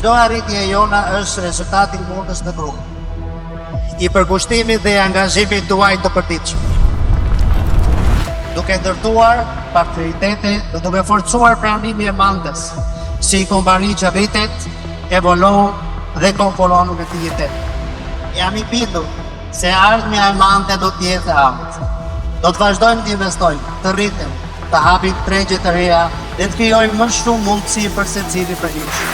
çdo arritje e jona është rezultati i punës në grup, i përkushtimit dhe angazhimit tuaj të përditshëm. Duke ndërtuar partneritete dhe duke forcuar pranimin e mandës, si i kombani që rritet, evolon dhe komponon në të jetet. Jam i bindur se ardhmja e mande do të jetë e artë. Do të vazhdojmë të investojmë, të rritem, të hapim tregje të reja dhe të krijojmë më shumë mundësi për secili prej jush.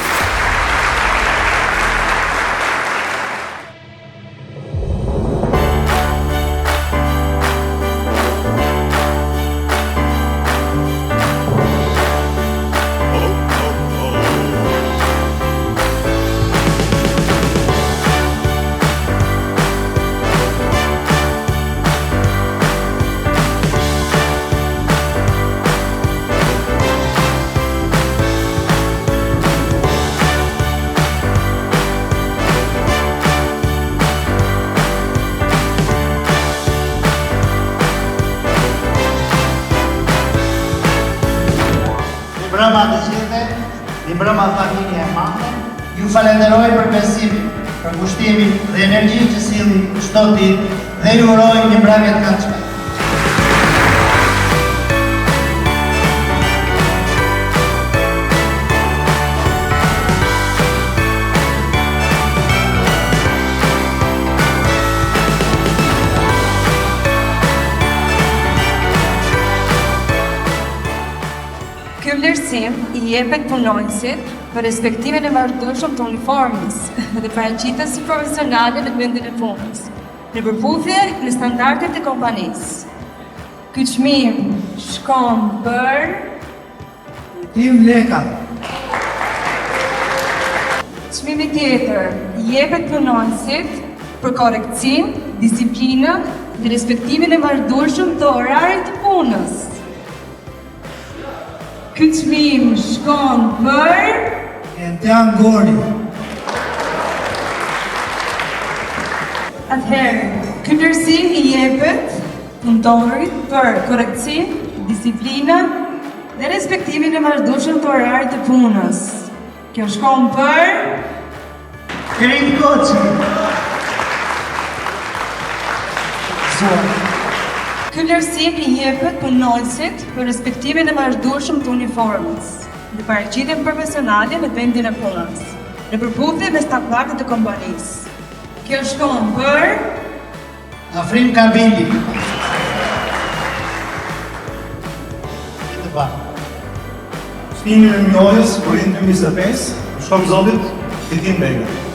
Mbrëma të gjithëve, i mbrëma familje e mande, ju falenderoj për besimin, për kushtimin dhe energjinë që sillni çdo ditë dhe ju uroj një mbrëmje të këndshme. Ky vlerësim i jepet punonësit për respektimin e vazhdueshëm të uniformës dhe paraqitjes së profesionale në vendin e punës, në përputhje me standardet e kompanisë. Ky çmim shkon për Tim Leka. çmimi tjetër i jepet punonësit për korrektësim, disiplinë dhe respektimin e vazhdueshëm të orarit të punës. Ky çmim shkon për Entian Gori. Atëherë, ky vlerësim i jepet punëtorit për korrektësim, disiplinë dhe respektimin e vazhdueshëm të orarit të punës. Kjo shkon për Krim Koçi. ky vlerësim i jepet punonësit për respektimin e vazhdueshëm të uniformës dhe paraqitjen profesionale në vendin e punës, në përputhje me standardet e kompanisë. Kjo shkon për Afrim Kabili. Çmimi i mjojës për vitin 2025 shkon zotit Fitim Bega.